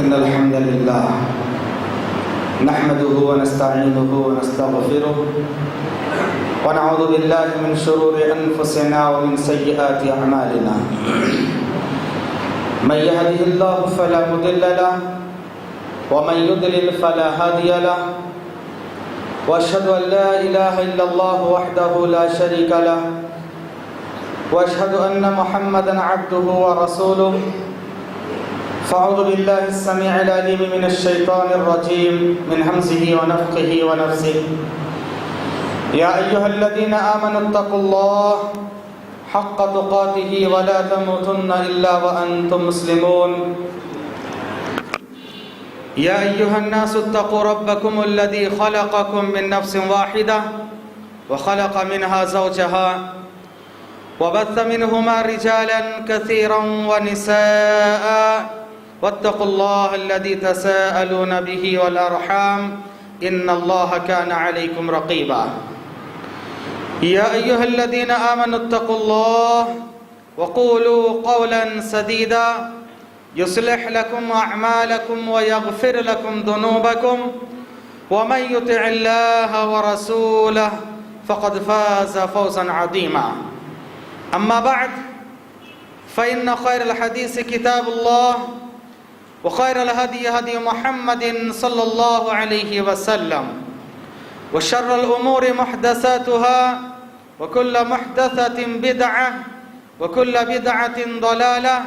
إن الحمد لله نحمده ونستعينه ونستغفره ونعوذ بالله من شرور أنفسنا ومن سيئات أعمالنا. من يهده الله فلا مضل له ومن يضلل فلا هادي له وأشهد أن لا إله إلا الله وحده لا شريك له وأشهد أن محمدا عبده ورسوله. فأعوذ بالله السميع العليم من الشيطان الرجيم من همزه ونفخه ونفسه. يا أيها الذين آمنوا اتقوا الله حق تقاته ولا تموتن إلا وأنتم مسلمون. يا أيها الناس اتقوا ربكم الذي خلقكم من نفس واحدة وخلق منها زوجها وبث منهما رجالا كثيرا ونساء واتقوا الله الذي تساءلون به والأرحام إن الله كان عليكم رقيبا. يا أيها الذين آمنوا اتقوا الله وقولوا قولا سديدا يصلح لكم أعمالكم ويغفر لكم ذنوبكم ومن يطع الله ورسوله فقد فاز فوزا عظيما. أما بعد فإن خير الحديث كتاب الله وخير الهدي هدي محمد صلى الله عليه وسلم وشر الأمور محدثاتها وكل محدثة بدعة وكل بدعة ضلالة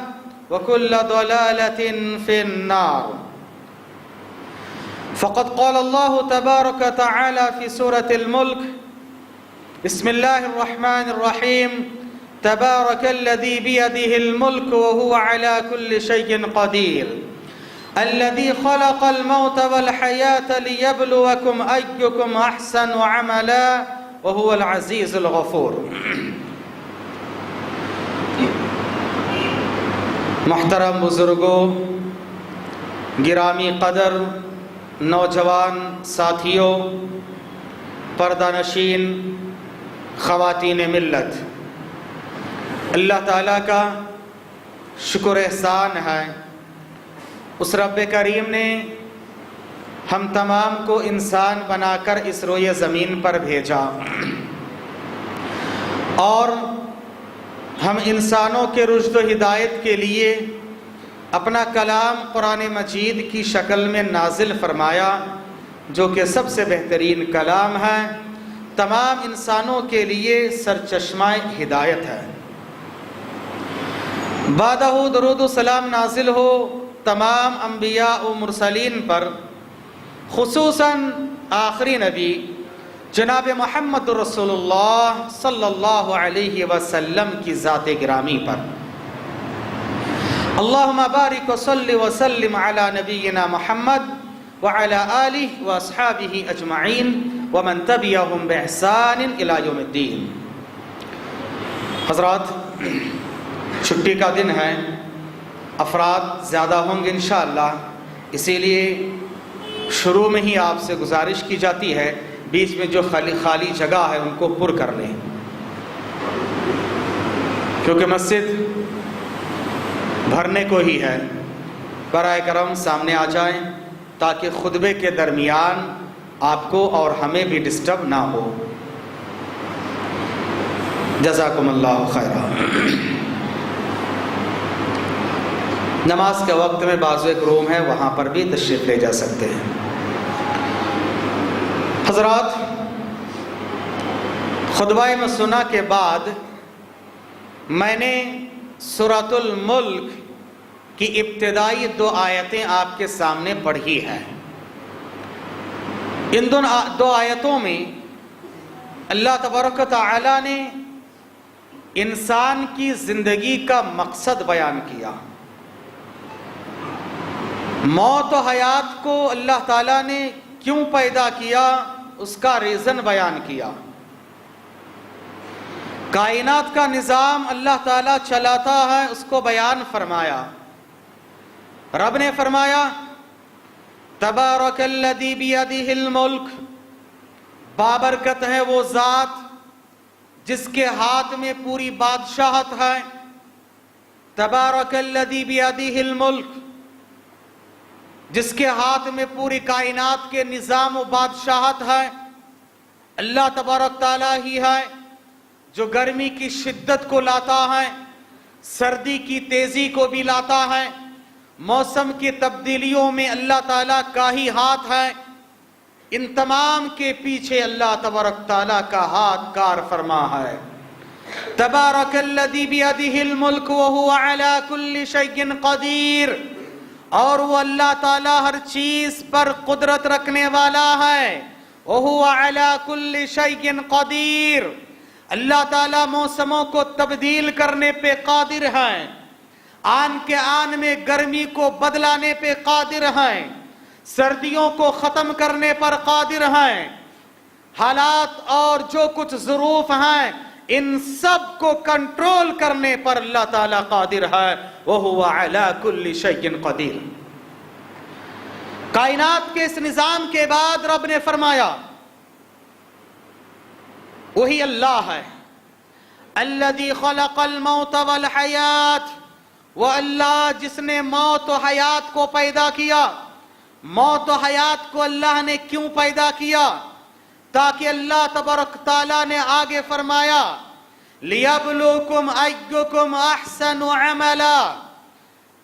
وكل ضلالة في النار. فقد قال الله تبارك وتعالى في سورة الملك بسم الله الرحمن الرحيم تبارك الذي بيده الملك وهو على كل شيء قدير الذي خلق الموت والحياة ليبلوكم أيكم أحسن عملا وهو العزيز الغفور. محترم بزرگوں، گرامی قدر نوجوان ساتھیوں، پردہ نشین خواتین ملت، اللہ تعالیٰ کا شکر احسان ہے، اس رب کریم نے ہم تمام کو انسان بنا کر اس روئے زمین پر بھیجا اور ہم انسانوں کے رشد و ہدایت کے لیے اپنا کلام قرآن مجید کی شکل میں نازل فرمایا، جو کہ سب سے بہترین کلام ہے، تمام انسانوں کے لیے سرچشمہ ہدایت ہے۔ بعدہ درود و سلام نازل ہو تمام انبیاء و مرسلین پر، خصوصاً آخری نبی جناب محمد رسول اللہ صلی اللہ علیہ وسلم کی ذات گرامی پر۔ اللہم بارک وصلی وسلم علی نبینا محمد وعلی آلہ واصحابہ اجمعین ومن تبعہم بإحسان الی یوم الدین۔ حضرات، چھٹی کا دن ہے، افراد زیادہ ہوں گے انشاءاللہ، اسی لیے شروع میں ہی آپ سے گزارش کی جاتی ہے بیچ میں جو خالی جگہ ہے ان کو پر کر لیں، کیونکہ مسجد بھرنے کو ہی ہے۔ برائے کرم سامنے آ جائیں تاکہ خطبے کے درمیان آپ کو اور ہمیں بھی ڈسٹرب نہ ہو۔ جزاکم اللہ خیرہ۔ نماز کے وقت میں بازو ایک روم ہے، وہاں پر بھی تشریف لے جا سکتے ہیں۔ حضرات، خطبہ مسنہ کے بعد میں نے سورۃ الملک کی ابتدائی 2 آیتیں آپ کے سامنے پڑھی ہیں۔ ان 2 آیتوں میں اللہ تبارک و تعالی نے انسان کی زندگی کا مقصد بیان کیا، موت و حیات کو اللہ تعالیٰ نے کیوں پیدا کیا اس کا ریزن بیان کیا، کائنات کا نظام اللہ تعالیٰ چلاتا ہے اس کو بیان فرمایا۔ رب نے فرمایا تبارک الذی بیدہ الملک، بابرکت ہے وہ ذات جس کے ہاتھ میں پوری بادشاہت ہے۔ تبارک الذی بیدہ الملک، جس کے ہاتھ میں پوری کائنات کے نظام و بادشاہت ہے، اللہ تبارک تعالیٰ ہی ہے جو گرمی کی شدت کو لاتا ہے، سردی کی تیزی کو بھی لاتا ہے، موسم کی تبدیلیوں میں اللہ تعالیٰ کا ہی ہاتھ ہے۔ ان تمام کے پیچھے اللہ تبارک تعالیٰ کا ہاتھ کار فرما ہے۔ تبارک الذی بیدہ الملک وہو علی کل شیء قدیر، اور وہ اللہ تعالیٰ ہر چیز پر قدرت رکھنے والا ہے۔ وہو علی کل شیء قدیر، اللہ تعالیٰ موسموں کو تبدیل کرنے پہ قادر ہیں، آن کے آن میں گرمی کو بدلانے پہ قادر ہیں، سردیوں کو ختم کرنے پر قادر ہیں، حالات اور جو کچھ ظروف ہیں ان سب کو کنٹرول کرنے پر اللہ تعالیٰ قادر ہے۔ وَهُوَ عَلَى كُلِّ شَيْءٍ قَدِيرٌ۔ کائنات کے اس نظام کے بعد رب نے فرمایا وہی اللہ ہے الذي خلق الموت والحیات، وہ اللہ جس نے موت و حیات کو پیدا کیا۔ موت و حیات کو اللہ نے کیوں پیدا کیا؟ تاکہ اللہ تبارک تعالیٰ نے آگے فرمایا لِيَبْلُوكُمْ أَيُّكُمْ أَحْسَنُ عَمَلًا،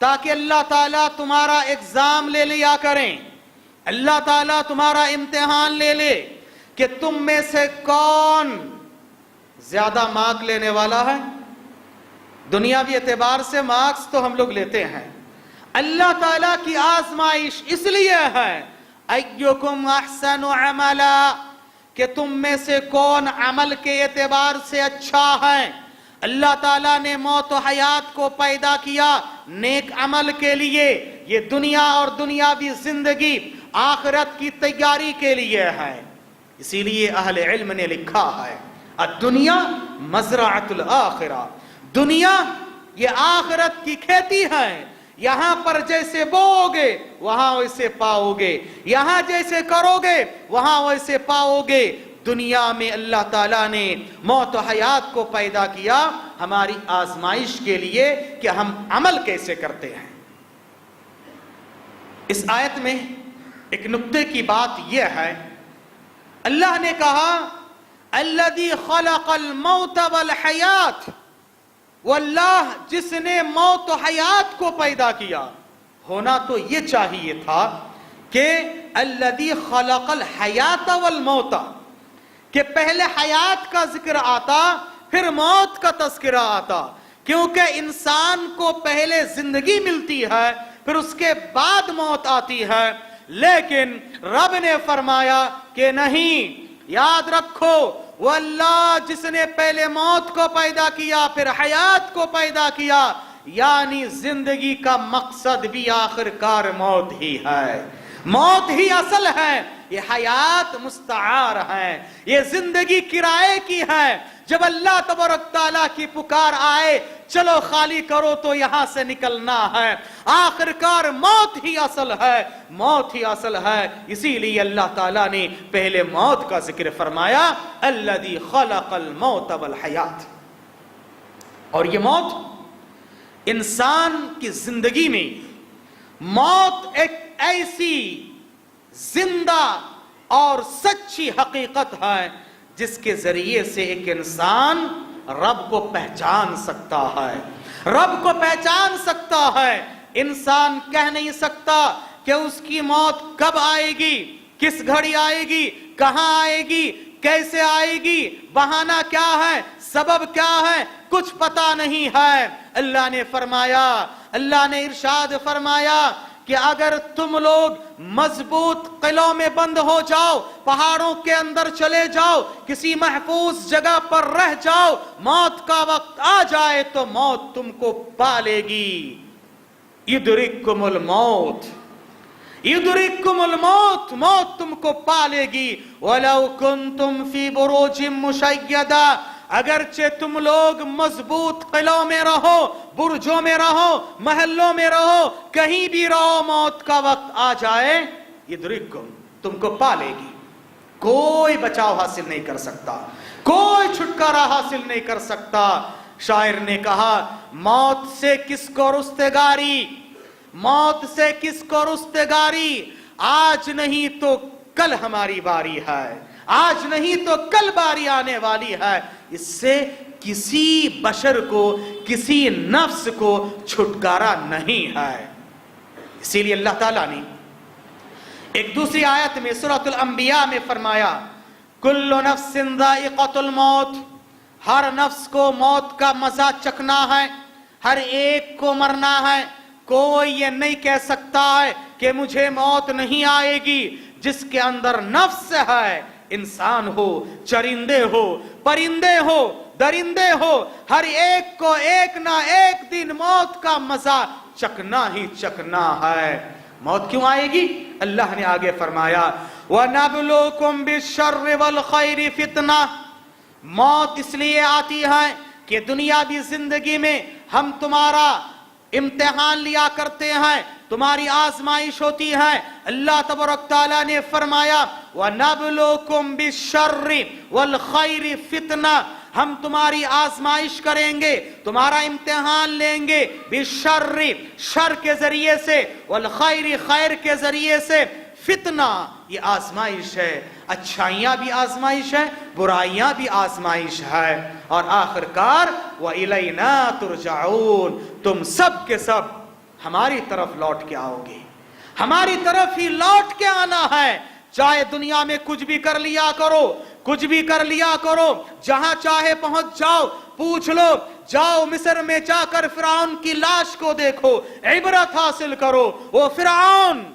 تاکہ اللہ تعالیٰ تمہارا ایگزام لے لیا کریں، اللہ تعالیٰ تمہارا امتحان لے لے کہ تم میں سے کون زیادہ مارک لینے والا ہے۔ دنیاوی اعتبار سے مارکس تو ہم لوگ لیتے ہیں، اللہ تعالیٰ کی آزمائش اس لیے ہے ایُّکم احسن عملا، کہ تم میں سے کون عمل کے اعتبار سے اچھا ہے۔ اللہ تعالیٰ نے موت و حیات کو پیدا کیا نیک عمل کے لیے، یہ دنیا اور دنیاوی زندگی آخرت کی تیاری کے لیے ہے۔ اسی لیے اہل علم نے لکھا ہے الدنیا مزرعۃ الآخرہ، دنیا یہ آخرت کی کھیتی ہے، یہاں پر جیسے بوؤ گے وہاں ویسے پاؤ گے، یہاں جیسے کرو گے وہاں ویسے پاؤ گے۔ دنیا میں اللہ تعالیٰ نے موت و حیات کو پیدا کیا ہماری آزمائش کے لیے کہ ہم عمل کیسے کرتے ہیں۔ اس آیت میں ایک نقطے کی بات یہ ہے، اللہ نے کہا الذی خلق الموت والحیات، وہ اللہ جس نے موت و حیات کو پیدا کیا۔ ہونا تو یہ چاہیے تھا کہ الذی خلق الحیات والموت، کہ پہلے حیات کا ذکر آتا پھر موت کا تذکرہ آتا، کیونکہ انسان کو پہلے زندگی ملتی ہے پھر اس کے بعد موت آتی ہے، لیکن رب نے فرمایا کہ نہیں، یاد رکھو وہ اللہ جس نے پہلے موت کو پیدا کیا پھر حیات کو پیدا کیا، یعنی زندگی کا مقصد بھی آخر کار موت ہی ہے، موت ہی اصل ہے، یہ حیات مستعار ہے، یہ زندگی کرائے کی ہے۔ جب اللہ تبارک تعالیٰ کی پکار آئے چلو خالی کرو تو یہاں سے نکلنا ہے، آخر کار موت ہی اصل ہے، موت ہی اصل ہے۔ اسی لیے اللہ تعالیٰ نے پہلے موت کا ذکر فرمایا الذی خلق الموت والحیات، اور یہ موت انسان کی زندگی میں موت ایک ایسی زندہ اور سچی حقیقت ہے جس کے ذریعے سے ایک انسان رب کو پہچان سکتا ہے، رب کو پہچان سکتا ہے۔ انسان کہہ نہیں سکتا کہ اس کی موت کب آئے گی، کس گھڑی آئے گی، کہاں آئے گی، کیسے آئے گی، بہانہ کیا ہے، سبب کیا ہے، کچھ پتا نہیں ہے۔ اللہ نے فرمایا، اللہ نے ارشاد فرمایا کہ اگر تم لوگ مضبوط قلعوں میں بند ہو جاؤ، پہاڑوں کے اندر چلے جاؤ، کسی محفوظ جگہ پر رہ جاؤ، موت کا وقت آ جائے تو موت تم کو پالے گی۔ یدرککم الموت، یدرککم الموت، موت تم کو پالے گی۔ وَلَوْ كُنْتُمْ فِي بُرُوجٍ مُشَيَّدَةٍ، اگرچہ تم لوگ مضبوط قلعوں میں رہو، برجوں میں رہو، محلوں میں رہو، کہیں بھی رہو، موت کا وقت آ جائے یدرککم، تم کو پالے گی، کوئی بچاؤ حاصل نہیں کر سکتا، کوئی چھٹکارا حاصل نہیں کر سکتا۔ شاعر نے کہا موت سے کس کو رستگاری، मौत से किसको रुस्तगारी, आज नहीं तो कल हमारी बारी है, आज नहीं तो कल बारी आने वाली है। इससे किसी बशर को, किसी नफ्स को छुटकारा नहीं है। इसीलिए अल्लाह ताला ने एक दूसरी आयत में सूरतुल अंबिया में फरमाया, कुल्लु नफ्सिन ज़ाइक़तुल मौत, हर नफ्स को मौत का मजा चखना है, हर एक को मरना है। कोई ये नहीं कह सकता है कि मुझे मौत नहीं आएगी। जिसके अंदर नफ्स है, इंसान हो, चरिंदे हो, परिंदे हो, दरिंदे हो, हर एक को एक ना एक दिन मौत का मजा चखना ही चखना है। मौत क्यों आएगी? अल्लाह ने आगे फरमाया, वनब्लुकुम बिश्शर्रि वल खैरि फितना। मौत इसलिए आती है कि दुनियावी जिंदगी में हम तुम्हारा इम्तिहान लिया करते हैं, तुम्हारी आजमाइश होती है। अल्लाह तबारक तआला ने फरमाया, वनब्लुकुम बिश्शर्रि वल खैरि फितना, हम तुम्हारी आजमाइश करेंगे, तुम्हारा इम्तिहान लेंगे। बिश्शर्रि, शर के जरिए से, वल खैरि, खैर के जरिए से। फितना, ये आजमाइश है। अच्छाइयां भी आजमाइश है, बुराइयां भी आजमाइश है। और आखिरकार व इलैना तुरजाऊन, तुम सब के सब हमारी तरफ लौट के आओगे, हमारी तरफ ही लौट के आना है। चाहे दुनिया में कुछ भी कर लिया करो, कुछ भी कर लिया करो, जहां चाहे पहुंच जाओ, पूछ लो, जाओ मिस्र में जाकर फिरौन की लाश को देखो, इबरत हासिल करो। वो फिरौन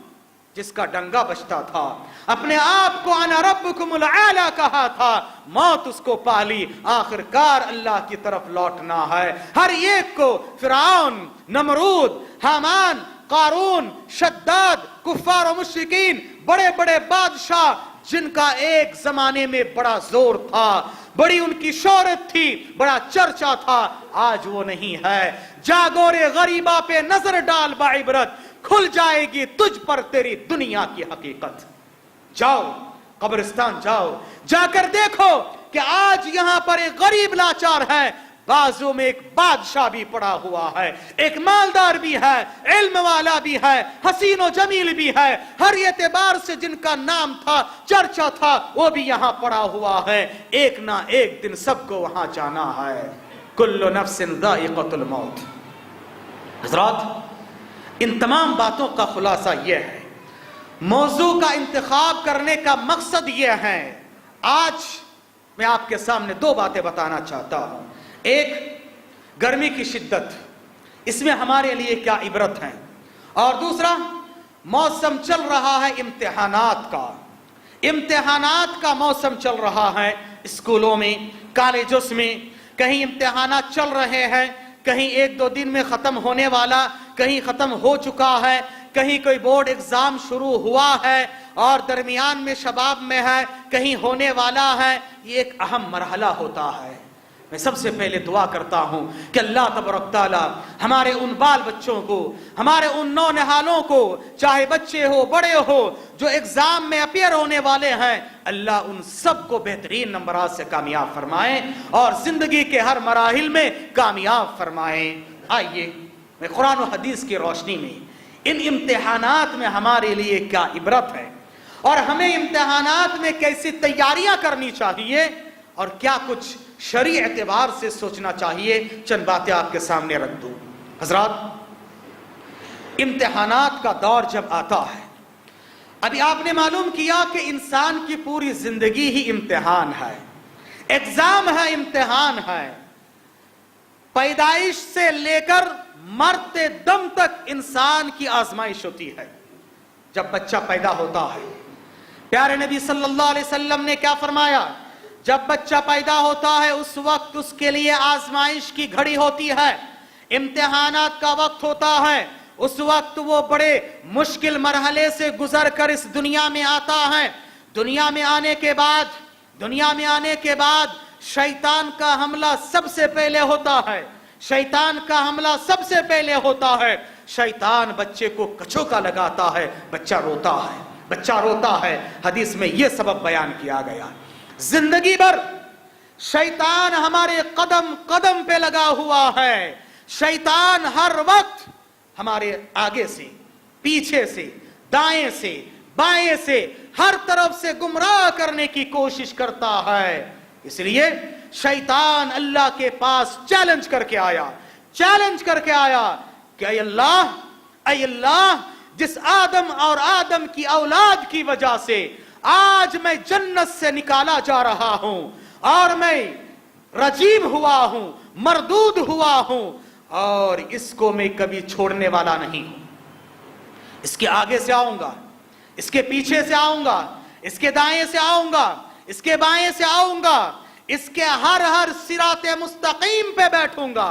जिसका डंगा बजता था, अपने आप को अना रब्बुकुमुल आला कहा था, मौत उसको पाली। आखिरकार अल्लाह की तरफ लौटना है हर एक को। फिरौन, नमरूद, हामान, कारून, शद्दाद, कुफ्फार और मुश्रिकीन, बड़े बड़े बादशाह जिनका एक जमाने में बड़ा जोर था, बड़ी उनकी शोहरत थी, बड़ा चर्चा था, आज वो नहीं है। जागोरे गरीबा पे नजर डाल बाइबरत, खुल जाएगी तुझ पर तेरी दुनिया की हकीकत। जाओ कब्रिस्तान, जाओ, जाकर देखो कि आज यहां पर एक गरीब लाचार है, बाजू में एक बादशाह भी पड़ा हुआ है, एक मालदार भी है, इल्म वाला भी है, हसीन और जमील भी है, हर एतबार से जिनका नाम था, चर्चा था, वो भी यहां पड़ा हुआ है। एक ना एक दिन सबको वहां जाना है। कुल्लु नफ्सिन ज़ाइक़तुल मौत। हज़रात, इन तमाम बातों का खुलासा यह है, मौजू का इंतखाब करने का मकसद यह है। आज मैं आपके सामने दो बातें बताना चाहता हूं। एक, गर्मी की शिद्दत, इसमें हमारे लिए क्या इबरत है। और दूसरा, मौसम चल रहा है इम्तिहानात का, इम्तिहानात का मौसम चल रहा है स्कूलों में, कॉलेजों में। कहीं इम्तिहानात चल रहे हैं, कहीं एक दो दिन में खत्म होने वाला, कहीं खत्म हो चुका है, कहीं कोई बोर्ड एग्जाम शुरू हुआ है और दरमियान में शबाब में है, कहीं होने वाला है। ये एक अहम मरहला होता है। मैं सबसे पहले दुआ करता हूं कि अल्लाह तबारक तआला हमारे उन बाल बच्चों को, हमारे उन नौनिहालों को, चाहे बच्चे हो बड़े हो, जो एग्जाम में अपियर होने वाले हैं, अल्लाह उन सबको बेहतरीन नंबरात से कामयाब फरमाए और जिंदगी के हर मराहिल में कामयाब फरमाए। आइए, मैं कुरान और हदीस की रोशनी में इन इम्तिहानात में हमारे लिए क्या इबरत है और हमें इम्तिहानात में कैसी तैयारियां करनी चाहिए और क्या कुछ शरई एतबार से सोचना चाहिए, चंद बातें आपके सामने रख दूं। हजरात, इम्तिहानात का दौर जब आता है, अभी आपने मालूम किया कि इंसान की पूरी जिंदगी ही इम्तिहान है, एग्जाम है, इम्तिहान है। पैदाइश से लेकर मरते दम तक इंसान की आजमाइश होती है। जब बच्चा पैदा होता है, प्यारे नबी सल्लल्लाहु अलैहि वसल्लम ने क्या फरमाया, जब बच्चा पैदा होता है उस वक्त उसके लिए आजमाइश की घड़ी होती है, इम्तिहानात का वक्त होता है। उस वक्त वो बड़े मुश्किल मरहले से गुजर कर इस दुनिया में आता है। दुनिया में आने के बाद शैतान का हमला सबसे पहले होता है, शैतान का हमला सबसे पहले होता है। शैतान बच्चे को कचोका लगाता है, बच्चा रोता है। हदीस में यह सबब बयान किया गया। जिंदगी भर शैतान हमारे कदम कदम पे लगा हुआ है। शैतान हर वक्त हमारे आगे से, पीछे से, दाएं से, बाएं से, हर तरफ से गुमराह करने की कोशिश करता है। इसलिए शैतान अल्लाह के पास चैलेंज करके आया कि ऐ अल्लाह, जिस आदम और आदम की औलाद की वजह से आज मैं जन्नत से निकाला जा रहा हूं और मैं रजीम हुआ हूं, मरदूद हुआ हूं, और इसको मैं कभी छोड़ने वाला नहीं हूं। इसके आगे से आऊंगा, इसके पीछे से आऊंगा, इसके दाएं से आऊंगा, इसके बाएं से आऊंगा, इसके हर सिराते मुस्तकीम पे बैठूंगा,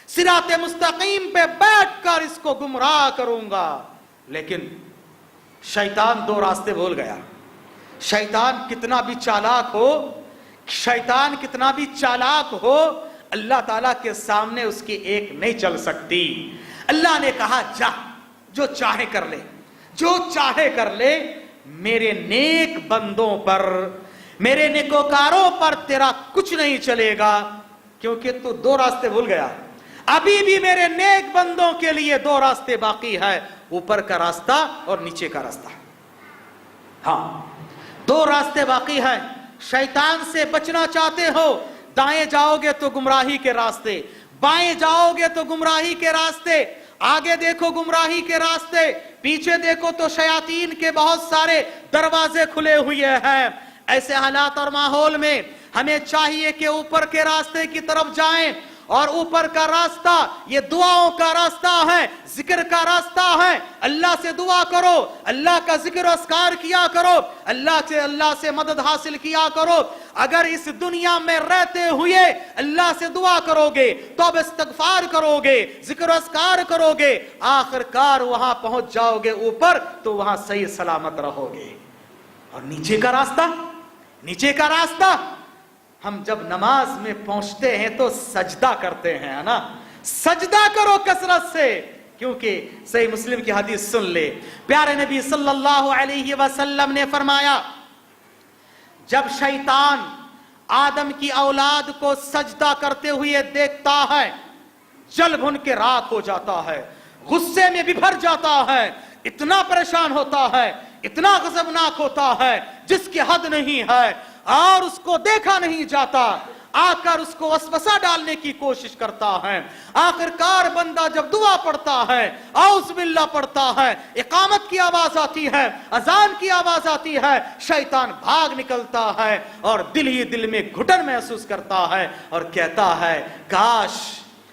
सिराते मुस्तकीम पे बैठकर इसको गुमराह करूंगा। लेकिन शैतान दो रास्ते भूल गया। शैतान कितना भी चालाक हो, अल्लाह ताला के सामने उसकी एक नहीं चल सकती। अल्लाह ने कहा जा, जो चाहे कर ले, मेरे नेक बंदों पर, मेरे नेकोकारों पर तेरा कुछ नहीं चलेगा, क्योंकि तू दो रास्ते भूल गया। अभी भी मेरे नेक बंदों के लिए दो रास्ते बाकी है, ऊपर का रास्ता और नीचे का रास्ता। हाँ, दो रास्ते बाकी हैं। शैतान से बचना चाहते हो, दाएं जाओगे तो गुमराही के रास्ते, बाएं जाओगे तो गुमराही के रास्ते, आगे देखो गुमराही के रास्ते, पीछे देखो तो शयातीन के बहुत सारे दरवाजे खुले हुए हैं। ऐसे हालात और माहौल में हमें चाहिए कि ऊपर के रास्ते की तरफ जाएं, और ऊपर का रास्ता ये दुआओं का रास्ता है, जिक्र का रास्ता है। अल्लाह से दुआ करो, अल्लाह का जिक्र अस्कार किया करो, अल्लाह से मदद हासिल किया करो। अगर इस दुनिया में रहते हुए अल्लाह से दुआ करोगे, तौबा इस्तिगफार करोगे, जिक्र अस्कार करोगे, आखिरकार वहां पहुंच जाओगे ऊपर, तो वहां सही सलामत रहोगे। और नीचे का रास्ता हम जब नमाज में पहुंचते हैं तो सजदा करते हैं, है ना। सजदा करो कसरत से, क्योंकि सही मुस्लिम की हदीस सुन ले, प्यारे नबी सल्लल्लाहु अलैहि वसल्लम ने फरमाया, जब शैतान आदम की औलाद को सजदा करते हुए देखता है, जल भुन के राख हो जाता है, गुस्से में बिभर जाता है, इतना परेशान होता है, इतना गजबनाक होता है जिसकी हद नहीं है, और उसको देखा नहीं जाता। आकर उसको वसवसा डालने की कोशिश करता है। आखिरकार बंदा जब दुआ पढ़ता है, औज़ बिल्लाह पढ़ता है, इकामत की आवाज आती है, अजान की आवाज आती है, शैतान भाग निकलता है और दिल ही दिल में घुटन महसूस करता है और कहता है, काश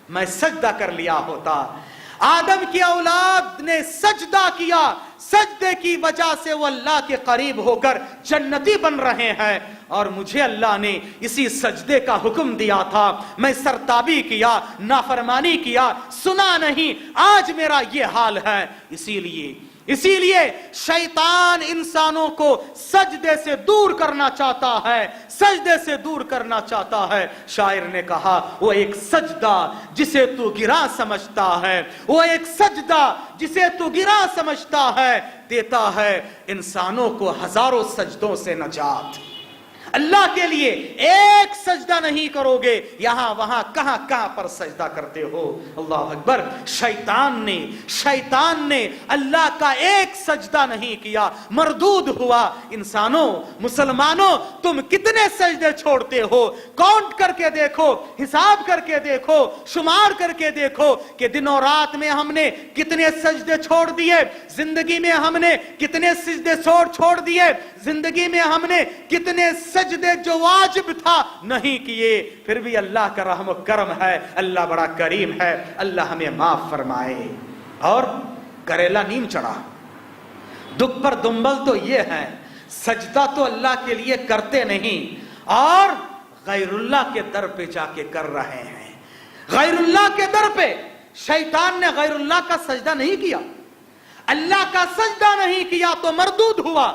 मैं सजदा कर लिया होता। आदम की औलाद ने सजदा किया, सजदे की वजह से वो अल्लाह के करीब होकर जन्नती बन रहे हैं, और मुझे अल्लाह ने इसी सजदे का हुक्म दिया था, मैं सरताबी किया, नाफरमानी किया, सुना नहीं, आज मेरा ये हाल है। इसीलिए शैतान इंसानों को सजदे से दूर करना चाहता है। शायर ने कहा, वो एक सजदा जिसे तू गिरा समझता है, देता है इंसानों को हजारों सजदों से नजात। अल्लाह के लिए एक सजदा नहीं करोगे, यहां वहां कहां कहां पर सजदा करते हो। अल्लाह अकबर। शैतान ने अल्लाह का एक सजदा नहीं किया, मरदूद हुआ। इंसानों, मुसलमानों, तुम कितने सजदे छोड़ते हो? काउंट करके देखो, हिसाब करके देखो, शुमार करके देखो कि दिनों रात में हमने कितने सजदे छोड़ दिए, जिंदगी में हमने कितने सजदे छोड़ दिए, जिंदगी में हमने कितने सजदे जो वाजिब था नहीं किए। फिर भी अल्लाह का रहम करम है, अल्लाह बड़ा करीम है, अल्लाह हमें माफ फरमाए। और करेला नीम चढ़ा, दुख पर दुम्बल तो ये है, सजदा तो अल्लाह के लिए करते नहीं और गैरुल्लाह के दर पे जाके कर रहे हैं। गैरुल्लाह के दर पे शैतान ने गैरुल्लाह का सजदा नहीं किया, अल्लाह का सजदा नहीं किया तो मरदूद हुआ।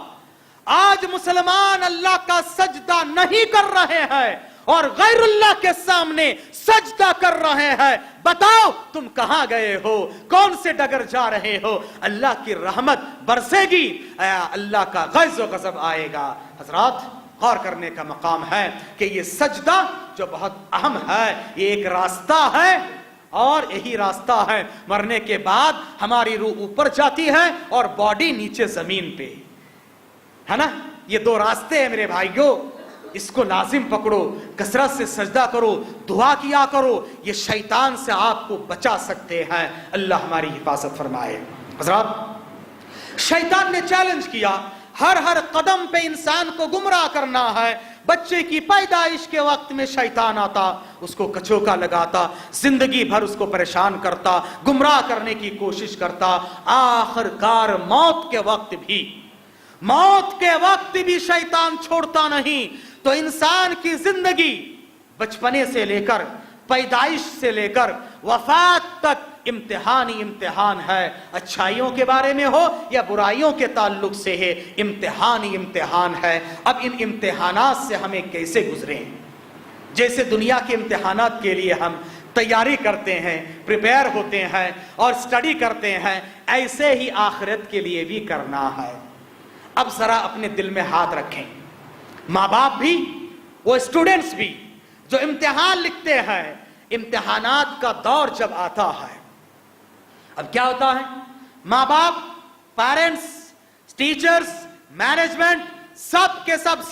आज मुसलमान अल्लाह का सजदा नहीं कर रहे हैं और गैरुल्लाह के सामने सजदा कर रहे हैं। बताओ तुम कहां गए हो, कौन से डगर जा रहे हो? अल्लाह की रहमत बरसेगी, अल्लाह का गज़ब गज़ब आएगा। हजरात, गौर करने का मकाम है कि ये सजदा जो बहुत अहम है, ये एक रास्ता है और यही रास्ता है, मरने के बाद हमारी रूह ऊपर जाती है और बॉडी नीचे जमीन पे, है ना। ये दो रास्ते हैं मेरे भाइयों, इसको लाजिम पकड़ो, कसरत से सजदा करो, दुआ किया करो, ये शैतान से आपको बचा सकते हैं। अल्लाह हमारी हिफाजत फरमाए। हज़रात, शैतान ने चैलेंज किया, हर कदम पे इंसान को गुमराह करना है। बच्चे की पैदाइश के वक्त में शैतान आता, उसको कचोका लगाता, जिंदगी भर उसको परेशान करता, गुमराह करने की कोशिश करता। आखिरकार मौत के वक्त भी शैतान छोड़ता नहीं। तो इंसान की जिंदगी बचपने से लेकर, पैदाइश से लेकर वफात तक इम्तिहान ही इम्तिहान है। अच्छाइयों के बारे में हो या बुराइयों के ताल्लुक से है, इम्तिहान ही इम्तिहान है। अब इन इम्तिहानात से हमें कैसे गुजरें? जैसे दुनिया के इम्तिहानात के लिए हम तैयारी करते हैं, प्रिपेयर होते हैं और स्टडी करते हैं, ऐसे ही आखिरत के लिए भी करना है। अब जरा अपने दिल में हाथ रखें, माँ बाप भी, वो स्टूडेंट्स भी जो इम्तिहान लिखते हैं, इम्तिहानात का दौर जब आता है, अब क्या होता है, माँ बाप, पेरेंट्स, टीचर्स, मैनेजमेंट, सब के सब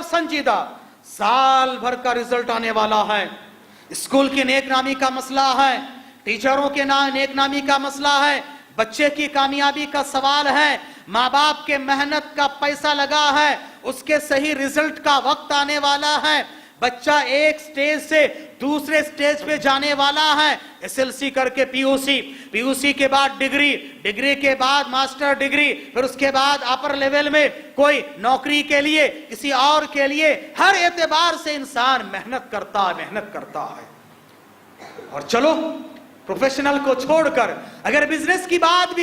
संजीदा। साल भर का रिजल्ट आने वाला है, स्कूल की नेकनामी का मसला है, टीचरों के नेकनामी का मसला है, बच्चे की कामयाबी का सवाल है, माँ बाप के मेहनत का पैसा लगा है, उसके सही रिजल्ट का वक्त आने वाला है। बच्चा एक स्टेज से दूसरे स्टेज पे जाने वाला है, एसएलसी करके पीयूसी के बाद डिग्री के बाद मास्टर डिग्री, फिर उसके बाद अपर लेवल में कोई नौकरी के लिए, किसी और के लिए, हर एतबार से इंसान मेहनत करता है। और चलो प्रोफेशनल को छोड़कर अगर बिजनेस की बात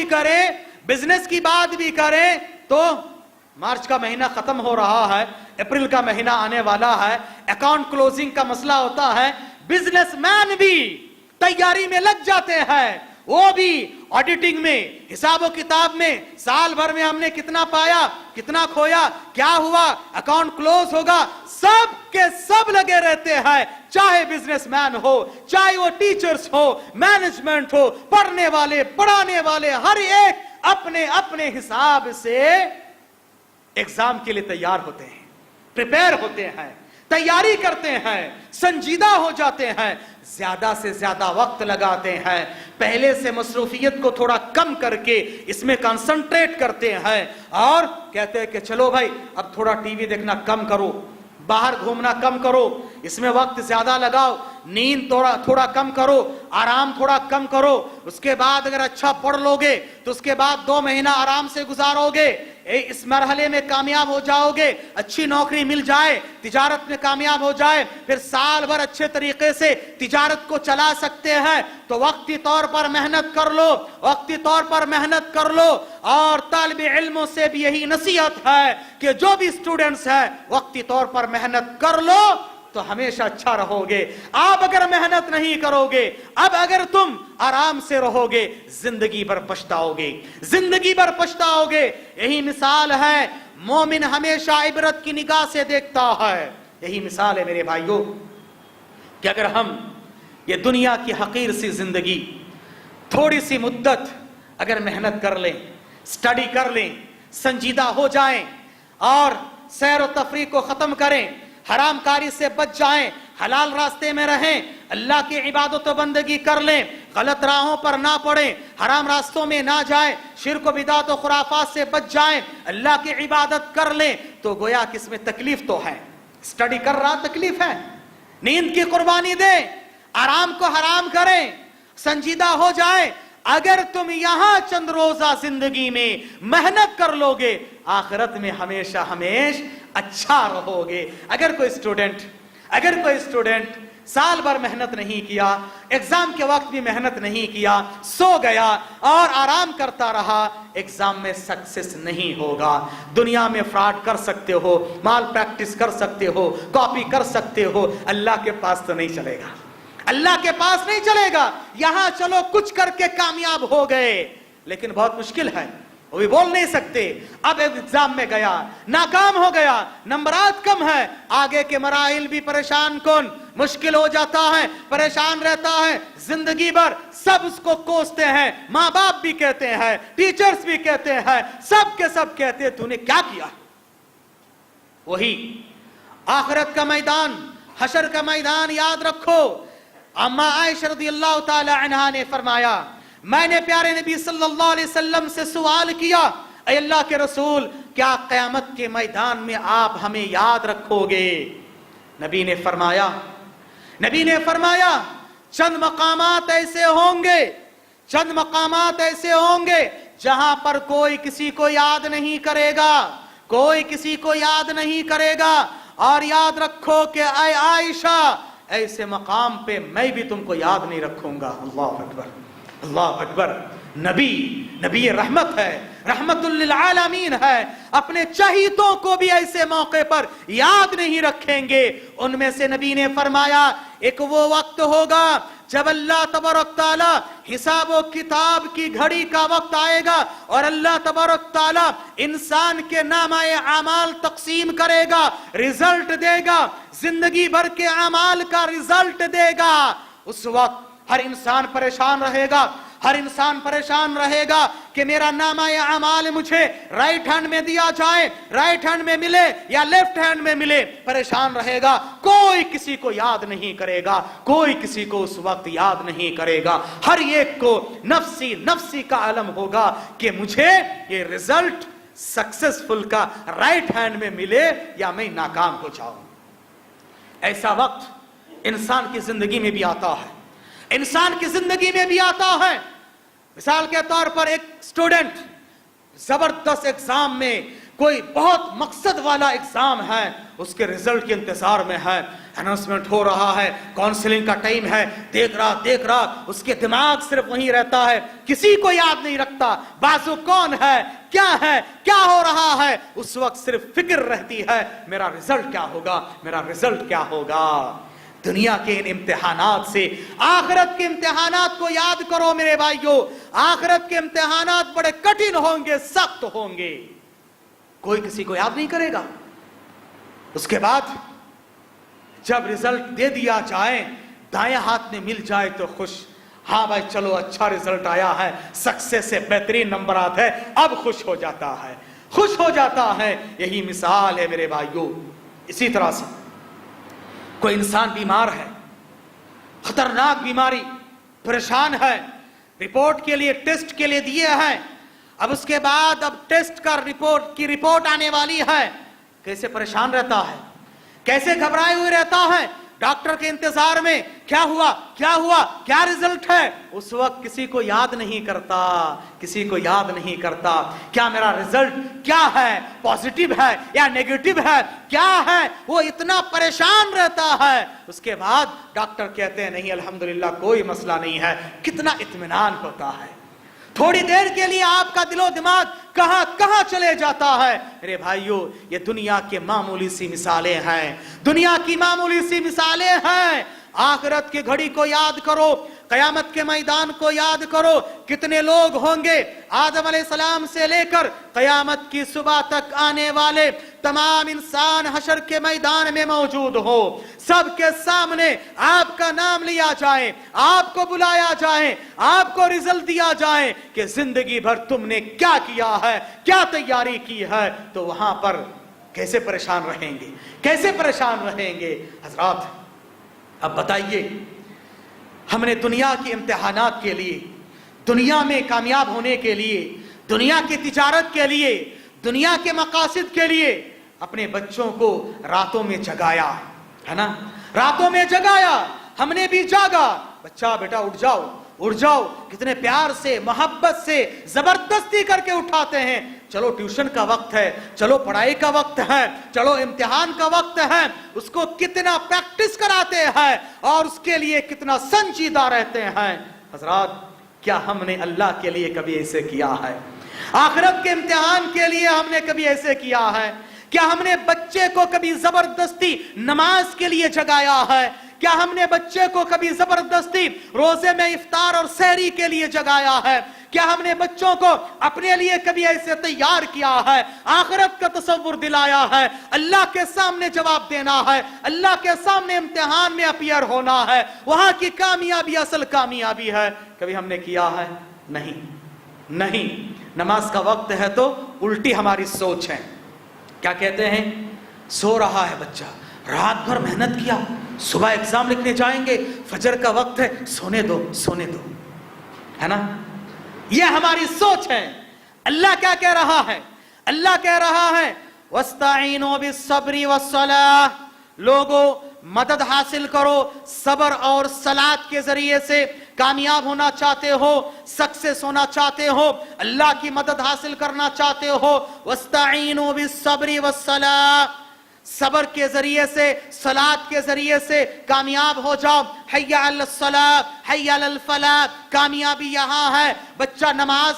भी करें तो मार्च का महीना खत्म हो रहा है, अप्रैल का महीना आने वाला है, अकाउंट क्लोजिंग का मसला होता है, बिजनेसमैन भी तैयारी में लग जाते हैं, वो भी ऑडिटिंग में, हिसाबो किताब में, साल भर में हमने कितना पाया, कितना खोया, क्या हुआ, अकाउंट क्लोज होगा, सब के सब लगे रहते हैं। चाहे बिजनेसमैन हो, चाहे वो टीचर्स हो, मैनेजमेंट हो, पढ़ने वाले, पढ़ाने वाले, हर एक अपने अपने हिसाब से एग्जाम के लिए तैयार होते हैं, प्रिपेयर होते हैं, तैयारी करते हैं, संजीदा हो जाते हैं, ज्यादा से ज्यादा वक्त लगाते हैं, पहले से मसरूफियत को थोड़ा कम करके इसमें कंसंट्रेट करते हैं और कहते हैं कि चलो भाई अब थोड़ा टीवी देखना कम करो, बाहर घूमना कम करो, इसमें वक्त ज्यादा लगाओ, नींद थोड़ा कम करो, आराम थोड़ा कम करो। उसके बाद अगर अच्छा पढ़ लोगे तो उसके बाद 2 महीना आराम से गुजारोगे, इस मरहले में कामयाब हो जाओगे, अच्छी नौकरी मिल जाए, तिजारत में कामयाब हो जाए, फिर साल भर अच्छे तरीके से तिजारत को चला सकते हैं। तो वक्ती तौर पर मेहनत कर लो। और तालिब इल्मों से भी यही नसीहत है कि जो भी स्टूडेंट्स हैं वक्ती तौर पर मेहनत कर लो तो हमेशा अच्छा रहोगे। आप अगर मेहनत नहीं करोगे, अब अगर तुम आराम से रहोगे, जिंदगी भर पछताओगे। यही मिसाल है, मोमिन हमेशा इबरत की निगाह से देखता है। यही मिसाल है मेरे भाइयों कि अगर हम ये दुनिया की हकीर सी जिंदगी थोड़ी सी मुद्दत अगर मेहनत कर लें, स्टडी कर लें, संजीदा हो जाएं और सैर व तफरीह को खत्म करें, हराम कारी से बच जाएं, हलाल रास्ते में रहें, अल्लाह की इबादत व बंदगी कर लें, गलत राहों पर ना पड़ें, हराम रास्तों में ना जाएं, शिर्क व बिदात व खुराफात से बच जाएं, अल्लाह की इबादत कर लें, तो गोया कि इसमें तकलीफ तो है, स्टडी कर रहा तकलीफ है, नींद की कुर्बानी दें, आराम को हराम करें, संजीदा हो जाए। अगर तुम यहां चंद रोजा जिंदगी में मेहनत कर लोगे, आखिरत में हमेशा अच्छा रहोगे। अगर कोई स्टूडेंट साल भर मेहनत नहीं किया, एग्जाम के वक्त भी मेहनत नहीं किया, सो गया और आराम करता रहा, एग्जाम में सक्सेस नहीं होगा। दुनिया में फ्रॉड कर सकते हो, माल प्रैक्टिस कर सकते हो, कॉपी कर सकते हो, अल्लाह के पास तो नहीं चलेगा, अल्लाह के पास नहीं चलेगा। यहां चलो कुछ करके कामयाब हो गए, लेकिन बहुत मुश्किल है, वो भी बोल नहीं सकते। अब एग्जाम में गया, नाकाम हो गया, नंबरात कम है, आगे के मराइल भी परेशान कौन, मुश्किल हो जाता है, परेशान रहता है जिंदगी भर, सब उसको कोसते हैं, माँ बाप भी कहते हैं, टीचर्स भी कहते हैं, सब के सब कहते हैं तूने क्या किया। वही आखिरत का मैदान, हशर का मैदान याद रखो। अम्मा आयशा रदियल्लाहु ताला अन्हा ने फरमाया, मैंने प्यारे नबी सल्लल्लाहु अलैहि वसल्लम से सवाल किया, ऐ अल्लाह के रसूल, क्या क़यामत के मैदान में आप हमें याद रखोगे? नबी ने फरमाया चंद मकामात ऐसे होंगे, चंद मकामात ऐसे होंगे जहां पर कोई किसी को याद नहीं करेगा, कोई किसी को याद नहीं करेगा। और याद रखो कि ऐ आयशा, ऐसे मकाम पे मैं भी तुमको याद नहीं रखूंगा। अल्लाह अकबर, अल्लाह अकबर। नबी रहमत है, रहमतुल लिल आलमीन है, अपने चहीतों को भी ऐसे मौके पर याद नहीं रखेंगे। उनमें से नबी ने फरमाया, एक वो वक्त होगा जब अल्लाह तबारक ताला हिसाब व किताब की घड़ी का वक्त आएगा और अल्लाह तबारक ताला इंसान के नामाए अमाल तकसीम करेगा, रिजल्ट देगा, जिंदगी भर के अमाल का रिजल्ट देगा। उस वक्त हर इंसान परेशान रहेगा, हर इंसान परेशान रहेगा कि मेरा नामा या अमाल मुझे राइट हैंड में दिया जाए, राइट हैंड में मिले या लेफ्ट हैंड में मिले, परेशान रहेगा। कोई किसी को याद नहीं करेगा, कोई किसी को उस वक्त याद नहीं करेगा। हर एक को नफ्सी नफ्सी का अलम होगा कि मुझे ये रिजल्ट सक्सेसफुल का राइट हैंड में मिले या मैं नाकाम हो जाऊं। ऐसा वक्त इंसान की जिंदगी में भी आता है, इंसान की जिंदगी में भी आता है। मिसाल के तौर पर एक स्टूडेंट जबरदस्त एग्जाम में, कोई बहुत मकसद वाला एग्जाम है, उसके रिजल्ट के इंतजार में है, अनाउंसमेंट हो रहा है, काउंसलिंग का टाइम है, देख रहा उसके दिमाग सिर्फ वहीं रहता है, किसी को याद नहीं रखता बाजू कौन है, क्या हो रहा है। उस वक्त सिर्फ फिक्र रहती है मेरा रिजल्ट क्या होगा, मेरा रिजल्ट क्या होगा। दुनिया के इन इम्तिहानात से आखिरत के इम्तिहानात को याद करो मेरे भाइयों। आखिरत के इम्तिहानात बड़े कठिन होंगे, सख्त होंगे, कोई किसी को याद नहीं करेगा। उसके बाद जब रिजल्ट दे दिया जाए, दाएं हाथ में मिल जाए तो खुश, हाँ भाई चलो अच्छा रिजल्ट आया है, सक्सेस से बेहतरीन नंबर आता है, अब खुश हो जाता है, खुश हो जाता है। यही मिसाल है मेरे भाइयों। इसी तरह से कोई इंसान बीमार है, खतरनाक बीमारी, परेशान है, रिपोर्ट के लिए, टेस्ट के लिए दिए हैं, अब उसके बाद अब टेस्ट का रिपोर्ट आने वाली है, कैसे परेशान रहता है, कैसे घबराए हुए रहता है, डॉक्टर के इंतजार में, क्या हुआ, क्या रिजल्ट है। उस वक्त किसी को याद नहीं करता, किसी को याद नहीं करता क्या मेरा रिजल्ट क्या है, पॉजिटिव है या नेगेटिव है, क्या है, वो इतना परेशान रहता है। उसके बाद डॉक्टर कहते हैं नहीं अल्हम्दुलिल्लाह कोई मसला नहीं है, कितना इत्मीनान होता है। थोड़ी देर के लिए आपका दिलो दिमाग कहां चले जाता है। मेरे भाइयों, ये दुनिया के मामूली सी मिसालें हैं, दुनिया की मामूली सी मिसालें हैं। आखिरत की घड़ी को याद करो, कयामत के मैदान को याद करो। कितने लोग होंगे आदम अलैहिस्सलाम से लेकर कयामत की सुबह तक आने वाले तमाम इंसान हशर के मैदान में मौजूद हो, सबके सामने आपका नाम लिया जाए, आपको बुलाया जाए, आपको रिजल्ट दिया जाए कि जिंदगी भर तुमने क्या किया है, क्या तैयारी की है, तो वहां पर कैसे परेशान रहेंगे, कैसे परेशान रहेंगे। हजरात अब बताइए, हमने दुनिया के इम्तिहानात के लिए, दुनिया में कामयाब होने के लिए, दुनिया की तिजारत के लिए, दुनिया के मकासद के लिए अपने बच्चों को रातों में जगाया, है ना, रातों में जगाया, हमने भी जागा, बच्चा बेटा उठ जाओ, उठ जाओ, कितने प्यार से, मोहब्बत से, जबरदस्ती करके उठाते हैं। चलो ट्यूशन का वक्त है, चलो पढ़ाई का वक्त है, चलो इम्तिहान का वक्त है, उसको कितना प्रैक्टिस कराते हैं और उसके लिए कितना संजीदा रहते हैं। हजरात, क्या हमने अल्लाह के लिए कभी ऐसे किया है? आखिरत के इम्तिहान के लिए हमने कभी ऐसे किया है? क्या हमने बच्चे को कभी जबरदस्ती नमाज के लिए जगाया है? क्या हमने बच्चे को कभी जबरदस्ती रोजे में इफ्तार और सहरी के लिए जगाया है? क्या हमने बच्चों को अपने लिए कभी ऐसे तैयार किया है, आखिरत का तसव्वुर दिलाया है, अल्लाह के सामने जवाब देना है, अल्लाह के सामने इम्तिहान में अपीयर होना है, वहां की कामयाबी असल कामयाबी है, कभी हमने किया है? नहीं। नमाज का वक्त है तो उल्टी हमारी सोच है। क्या कहते हैं? सो रहा है बच्चा, रात भर मेहनत किया, सुबह एग्जाम लिखने जाएंगे, फजर का वक्त है, सोने दो, है ना? यह हमारी सोच है। अल्लाह क्या कह रहा है? अल्लाह कह रहा है वस्ताईनो बिस्सब्री वस्सलाह, लोगों मदद हासिल करो सबर और सलात के जरिए से। कामयाब होना चाहते हो, सक्सेस होना चाहते हो, अल्लाह की मदद हासिल करना चाहते हो, वस्ताईनो बिस्सब्री वस्सलाह, सबर के जरिए से, सलात के जरिए से कामयाब हो जाओ। हय्या अलस सलाह हय्या अलल फलाह, कामयाबी यहाँ है। बच्चा नमाज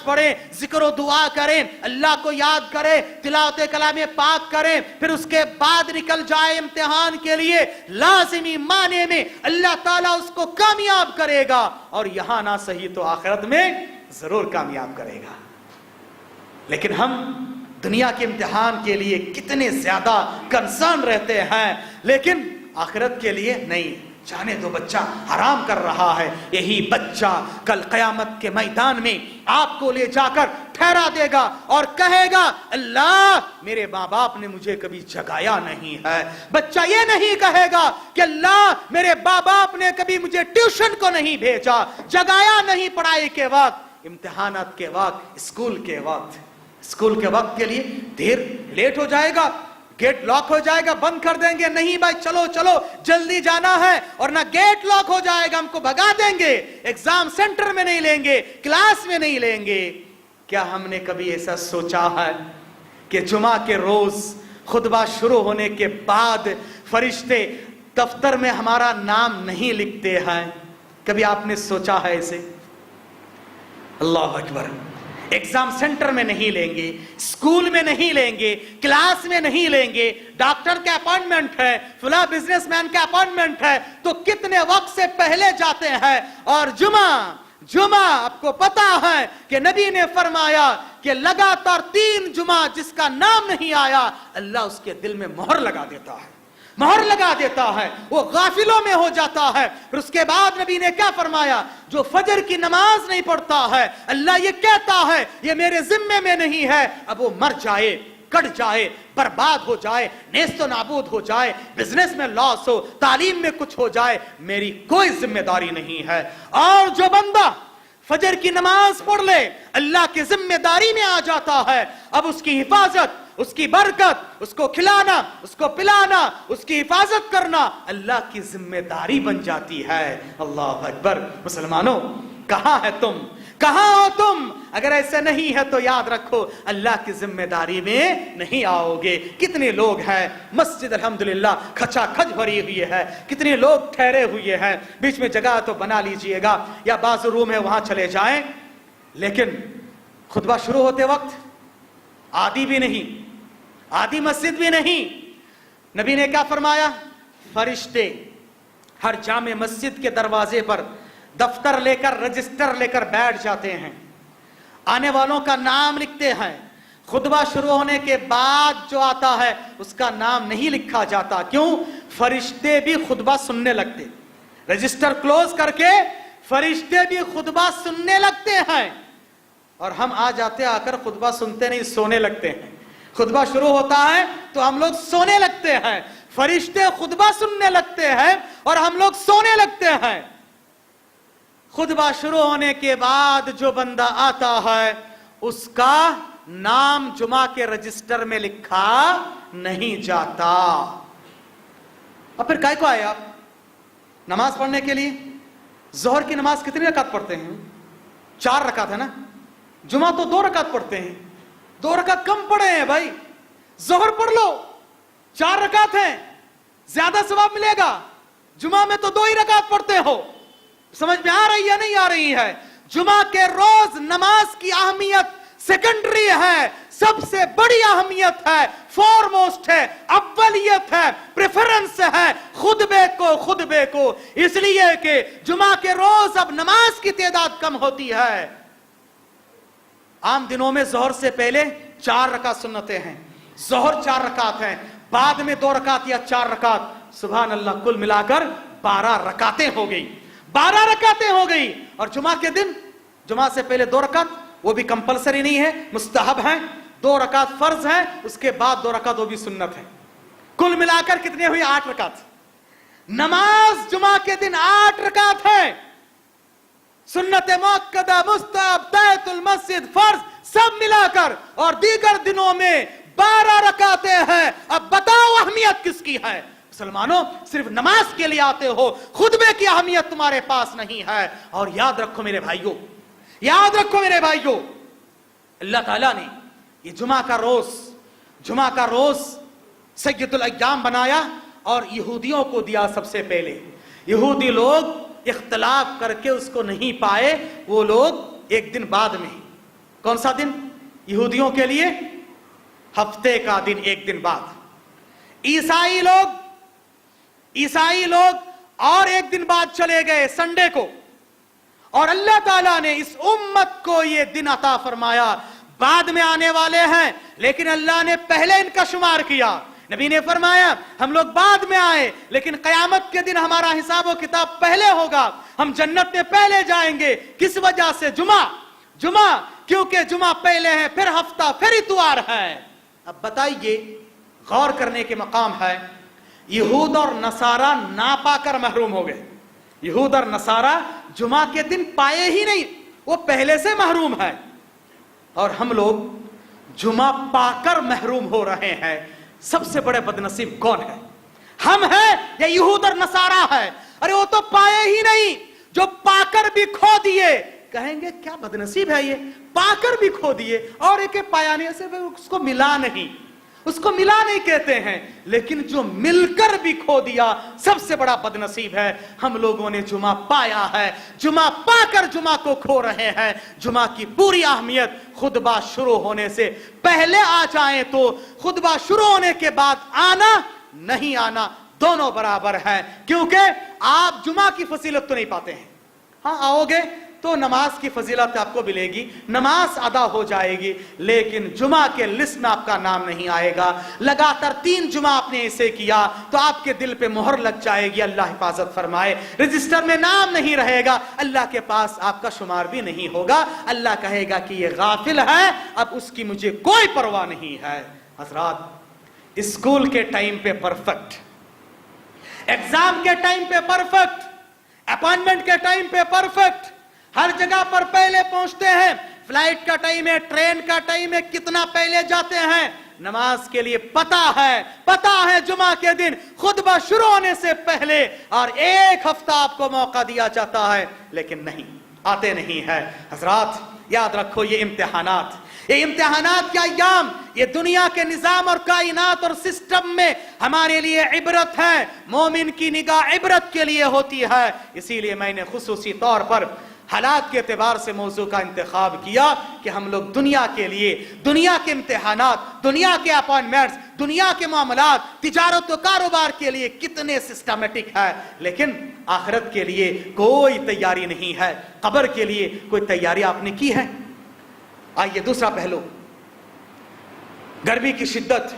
पढ़े, जिक्र दुआ करे, अल्लाह को याद करे, तिलावत कलाम पाक करे, फिर उसके बाद निकल जाए इम्तिहान के लिए। लाजिमी माने में अल्लाह ताला उसको कामयाब करेगा, और यहां ना सही तो आखिरत में जरूर कामयाब करेगा। लेकिन हम दुनिया के इम्तिहान के लिए कितने ज्यादा कंसर्न रहते हैं, लेकिन आखिरत के लिए नहीं। जाने दो, बच्चा आराम कर रहा है, यही बच्चा कल क़यामत के मैदान में आपको ले जाकर ठहरा देगा और कहेगा अल्लाह मेरे माँ बाप ने मुझे कभी जगाया नहीं है। बच्चा ये नहीं कहेगा कि अल्लाह मेरे माँ बाप ने कभी मुझे ट्यूशन को नहीं भेजा, जगाया नहीं पढ़ाई के वक्त, इम्तिहानात के वक्त, स्कूल के वक्त के लिए देर लेट हो जाएगा, गेट लॉक हो जाएगा, बंद कर देंगे, नहीं भाई चलो जल्दी जाना है, और ना गेट लॉक हो जाएगा, हमको भगा देंगे, एग्जाम सेंटर में नहीं लेंगे, क्लास में नहीं लेंगे। क्या हमने कभी ऐसा सोचा है कि जुमा के रोज खुतबा शुरू होने के बाद फरिश्ते दफ्तर में हमारा नाम नहीं लिखते हैं? कभी आपने सोचा है ऐसे? अल्लाह अकबर। एग्जाम सेंटर में नहीं लेंगे, स्कूल में नहीं लेंगे, क्लास में नहीं लेंगे, डॉक्टर का अपॉइंटमेंट है, फला बिजनेसमैन का अपॉइंटमेंट है, तो कितने वक्त से पहले जाते हैं। और जुमा आपको पता है कि नबी ने फरमाया कि लगातार 3 जुमा जिसका नाम नहीं आया, अल्लाह उसके दिल में मोहर लगा देता है, वो गाफिलों में हो जाता है। फिर उसके बाद नबी ने क्या फरमाया? जो फजर की नमाज नहीं पढ़ता है, अल्लाह ये कहता है ये मेरे जिम्मे में नहीं है, अब वो मर जाए, कट जाए, बर्बाद हो जाए, नेस्तो नाबूद हो जाए, बिजनेस में लॉस हो, तालीम में कुछ हो जाए, मेरी कोई जिम्मेदारी नहीं है। और जो बंदा फजर की नमाज पढ़ ले, अल्लाह की जिम्मेदारी में आ जाता है, अब उसकी हिफाजत, उसकी बरकत, उसको खिलाना, उसको पिलाना, उसकी हिफाजत करना अल्लाह की जिम्मेदारी बन जाती है। अल्लाह अकबर। मुसलमानों, कहां है तुम? कहां हो तुम? अगर ऐसे नहीं है तो याद रखो अल्लाह की जिम्मेदारी में नहीं आओगे। कितने लोग हैं, मस्जिद अल्हम्दुलिल्लाह खचाखच भरी हुई है, कितने लोग ठहरे हुए हैं, बीच में जगह तो बना लीजिएगा या बाजू रूम है वहां चले जाएं, लेकिन खुतबा शुरू होते वक्त आदि भी नहीं, आदि मस्जिद भी नहीं। नबी ने क्या फरमाया? फरिश्ते हर जामे मस्जिद के दरवाजे पर दफ्तर लेकर, रजिस्टर लेकर बैठ जाते हैं, आने वालों का नाम लिखते हैं। खुतबा शुरू होने के बाद जो आता है उसका नाम नहीं लिखा जाता। क्यों? फरिश्ते भी खुतबा सुनने लगते, रजिस्टर क्लोज करके फरिश्ते भी खुतबा सुनने लगते हैं, और हम आ जाते, आकर खुतबा सुनते नहीं, सोने लगते हैं। खुतबा शुरू होता है तो हम लोग सोने लगते हैं, फरिश्ते खुतबा सुनने लगते हैं और हम लोग सोने लगते हैं। खुतबा शुरू होने के बाद जो बंदा आता है उसका नाम जुमा के रजिस्टर में लिखा नहीं जाता। अब फिर काय को आए आप नमाज पढ़ने के लिए? जोहर की नमाज कितनी रकात पढ़ते हैं? 4 रकात है ना। जुमा तो 2 रकात पढ़ते हैं, 2 रकात कम पढ़े हैं भाई। जोहर पढ़ लो, 4 रकात हैं, ज्यादा सवाब मिलेगा। जुमा में तो 2 ही रकात पढ़ते हो। समझ में आ रही है नहीं आ रही है? जुमा के रोज नमाज की अहमियत सेकेंडरी है, सबसे बड़ी अहमियत है, फॉरमोस्ट है, अव्वलियत है, प्रेफरेंस है, खुतबे को इसलिए कि जुमा के रोज अब नमाज की तादाद कम होती है। आम दिनों में जोहर से पहले 4 रकात सुन्नतें हैं, जोहर 4 रकात हैं, बाद में 2 रकात या 4 रकात, सुभान अल्लाह, कुल मिलाकर 12 रकातें हो गई, 12 रकातें हो गई। और जुमा के दिन जुमा से पहले 2 रकात, वो भी कंपलसरी नहीं है, मुस्तहब है, 2 रकात फर्ज है, उसके बाद 2 रकात वो भी सुन्नत है। कुल मिलाकर कितने हुई? 8 रकात। नमाज जुमा के दिन 8 रकात है, सुन्नत मुअक्कदा, मुस्तहब, तहियतुल मस्जिद, फर्ज सब मिलाकर, और दीगर दिनों में 12 रकातें हैं। अब बताओ अहमियत किसकी है? मुसलमानों, सिर्फ नमाज के लिए आते हो, खुतबे की अहमियत तुम्हारे पास नहीं है। और याद रखो मेरे भाइयों, याद रखो मेरे भाइयों, अल्लाह ताला ने ये जुमा का रोज सय्यदुल अय्याम बनाया और यहूदियों को दिया सबसे पहले। यहूदी लोग इख्तलाफ करके उसको नहीं पाए, वो लोग एक दिन बाद में, कौन सा दिन? यहूदियों के लिए हफ्ते का दिन, एक दिन बाद। ईसाई लोग और एक दिन बाद चले गए, संडे को। और अल्लाह ताला ने इस उम्मत को ये दिन अता फरमाया, बाद में आने वाले हैं, लेकिन अल्लाह ने पहले इनका शुमार किया। नबी ने फरमाया हम लोग बाद में आए, लेकिन कयामत के दिन हमारा हिसाब व किताब पहले होगा, हम जन्नत में पहले जाएंगे। किस वजह से? जुमा, क्योंकि जुमा पहले है, फिर हफ्ता, फिर इतवार है। अब बताइए, गौर करने के मकाम है, यहूद और नसारा ना पाकर महरूम हो गए। यहूद और नसारा जुमा के दिन पाए ही नहीं, वो पहले से महरूम है, और हम लोग जुमा पाकर महरूम हो रहे हैं। सबसे बड़े बदनसीब कौन है? हम हैं या यहूद और नसारा है? अरे वो तो पाए ही नहीं, जो पाकर भी खो दिए। कहेंगे क्या बदनसीब है ये, पाकर भी खो दिए, और एक पाया नहीं, ऐसे उसको मिला नहीं कहते हैं, लेकिन जो मिलकर भी खो दिया सबसे बड़ा बदनसीब है। हम लोगों ने जुमा पाया है, जुमा पाकर जुमा को खो रहे हैं। जुमा की पूरी अहमियत खुतबा शुरू होने से पहले आ जाए तो खुतबा शुरू होने के बाद आना, नहीं आना, दोनों बराबर हैं, क्योंकि आप जुमा की फजीलत तो नहीं पाते हैं। हाँ, आओगे तो नमाज की फजीलत आपको मिलेगी, नमाज अदा हो जाएगी, लेकिन जुमा के लिस्ट में आपका नाम नहीं आएगा। लगातार 3 जुमा आपने ऐसे किया तो आपके दिल पे मोहर लग जाएगी, अल्लाह हिफाजत फरमाए, रजिस्टर में नाम नहीं रहेगा, अल्लाह के पास आपका शुमार भी नहीं होगा। अल्लाह कहेगा कि ये गाफिल है, अब उसकी मुझे कोई परवाह नहीं है। हजरात, स्कूल के टाइम पे परफेक्ट, एग्जाम के टाइम पे परफेक्ट, अपॉइंटमेंट के टाइम पे परफेक्ट, हर जगह पर पहले पहुंचते हैं। फ्लाइट का टाइम है, ट्रेन का टाइम है, कितना पहले जाते हैं। नमाज के लिए पता है जुमा के दिन खुतबा शुरू होने से पहले, और 1 हफ्ता आपको मौका दिया जाता है, लेकिन नहीं, आते नहीं है। हजरात, याद रखो, ये इम्तिहानात के अय्याम, ये दुनिया के निजाम और कायनात और सिस्टम में हमारे लिए इबरत है। मोमिन की निगाह इबरत के लिए होती है। इसीलिए मैंने खुसूसी तौर पर हालात के एतबार से मौजू का इंतखाब किया कि हम लोग दुनिया के लिए, दुनिया के इम्तिहानात, दुनिया के अपॉइंटमेंट्स, दुनिया के मामलात, तिजारत और कारोबार के लिए कितने सिस्टमेटिक है, लेकिन आखिरत के लिए कोई तैयारी नहीं है। कब्र के लिए कोई तैयारी आपने की है? आइए दूसरा पहलू, गर्मी की शिद्दत।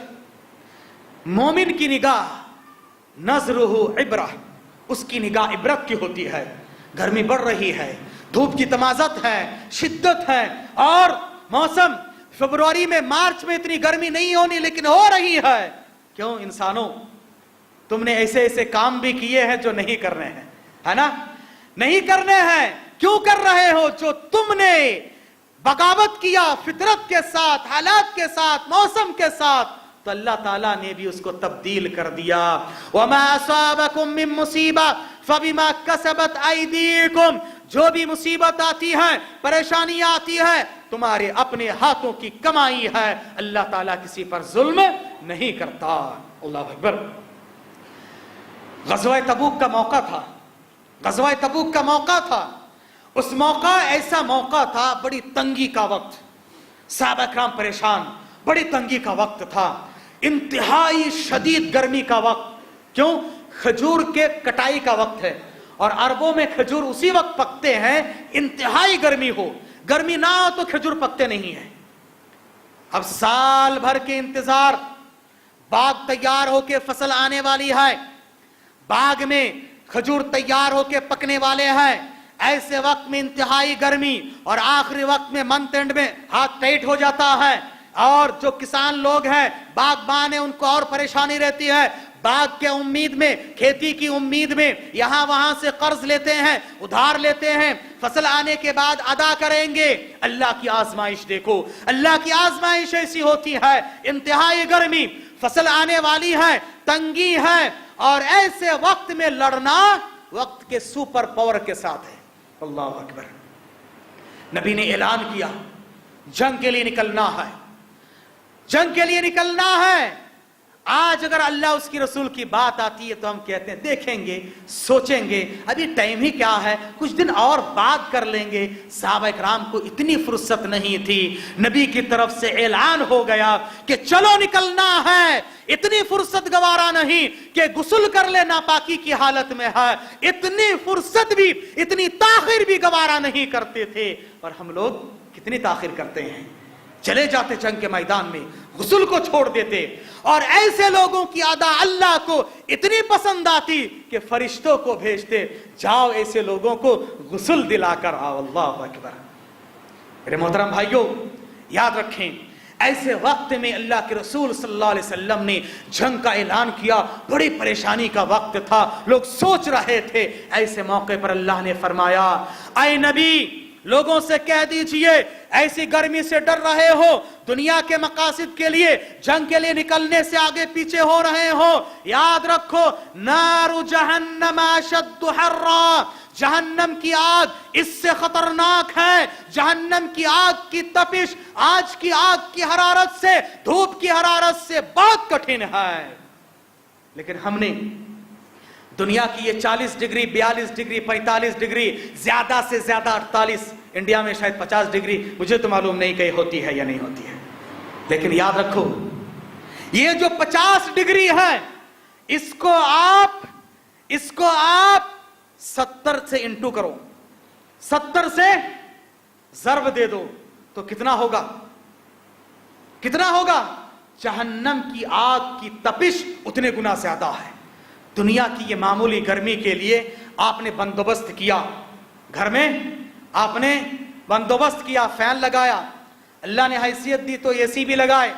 मोमिन की निगाह नज़रुहु इब्रा, उसकी निगाह इबरत की होती है। गर्मी बढ़ रही है, धूप की तमाज़त है, शिद्दत है, और मौसम फरवरी में, मार्च में इतनी गर्मी नहीं होनी, लेकिन हो रही है। क्यों? इंसानों, तुमने ऐसे ऐसे काम भी किए हैं जो नहीं करने हैं, है ना? नहीं करने हैं। क्यों कर रहे हो? जो तुमने बगावत किया फितरत के साथ, हालात के साथ, मौसम के साथ, तो अल्लाह ताला ने भी उसको तब्दील कर दिया। वमा असाबकुम मिन मुसीबा फबिमा कसबत अयदीकुम, जो भी मुसीबत आती है, परेशानी आती है, तुम्हारे अपने हाथों की कमाई है। अल्लाह ताला किसी पर जुल्म नहीं करता। अल्लाह अकबर। गज़वा तबूक का मौका था, गज़वा तबूक का मौका था। उस मौका, ऐसा मौका था, बड़ी तंगी का वक्त, सहाबा किराम परेशान, बड़ी तंगी का वक्त था, इंतहाई शदीद गर्मी का वक्त। क्यों? खजूर के कटाई का वक्त है और अरबों में खजूर उसी वक्त पकते हैं, इंतहाई गर्मी हो, गर्मी ना हो तो खजूर पकते नहीं है। अब साल भर के इंतजार, बाग तैयार होके फसल आने वाली है, बाग में खजूर तैयार होके पकने वाले हैं, ऐसे वक्त में इंतहाई गर्मी और आखिरी वक्त में मंथ एंड में हाथ टाइट हो जाता है और जो किसान लोग हैं, बागबान है, उनको और परेशानी रहती है। बाग के उम्मीद में, खेती की उम्मीद में यहां वहां से कर्ज लेते हैं, उधार लेते हैं, फसल आने के बाद अदा करेंगे। अल्लाह की आजमाइश देखो, अल्लाह की आजमाइश ऐसी होती है, इंतहाई गर्मी, फसल आने वाली है, तंगी है और ऐसे वक्त में लड़ना वक्त के सुपर पावर के साथ है। अल्लाह अकबर। नबी ने ऐलान किया जंग के लिए निकलना है, जंग के लिए निकलना है। आज अगर अल्लाह उसकी रसूल की बात आती है तो हम कहते हैं देखेंगे, सोचेंगे, अभी टाइम ही क्या है, कुछ दिन और बात कर लेंगे। सहाबा इकराम को इतनी फुर्सत नहीं थी, नबी की तरफ से ऐलान हो गया कि चलो निकलना है। इतनी फुर्सत गवारा नहीं कि गुस्ल कर ले नापाकी की हालत में है, इतनी फुर्सत भी, इतनी ताखिर भी गवारा नहीं करते थे। और हम लोग कितनी ताखिर करते हैं, चले जाते जंग के मैदान में, गुस्ल को छोड़ देते। और ऐसे लोगों की अदा अल्लाह को इतनी पसंद आती कि फरिश्तों को भेजते, जाओ ऐसे लोगों को गुस्ल दिलाकर आओ। अल्लाह अकबर। मेरे मोहतरम भाइयों, याद रखें, ऐसे वक्त में अल्लाह के रसूल सल्लल्लाहु अलैहि वसल्लम ने जंग का ऐलान किया। बड़ी परेशानी का वक्त था, लोग सोच रहे थे। ऐसे मौके पर अल्लाह ने फरमाया, ऐ नबी, लोगों से कह दीजिए ऐसी गर्मी से डर रहे हो, दुनिया के मकासद के लिए, जंग के लिए निकलने से आगे पीछे हो रहे हो, याद रखो नारु जहन्नम अशद्दु हर्रा, जहन्नम की आग इससे खतरनाक है। जहन्नम की आग की तपिश आज की आग की हरारत से, धूप की हरारत से बहुत कठिन है। लेकिन हमने दुनिया की ये 40 डिग्री, 42 डिग्री, 45 डिग्री, ज्यादा से ज्यादा 48, इंडिया में शायद 50 डिग्री, मुझे तो मालूम नहीं कहीं होती है या नहीं होती है। लेकिन याद रखो ये जो 50 डिग्री है, इसको आप 70 से इंटू करो, 70 से ज़र्ब दे दो तो कितना होगा, कितना होगा? जहन्नम की आग की तपिश उतने गुना ज्यादा है। दुनिया की ये मामूली गर्मी के लिए आपने बंदोबस्त किया, घर में आपने बंदोबस्त किया, फैन लगाया, अल्लाह ने हैसियत दी तो एसी भी लगाए,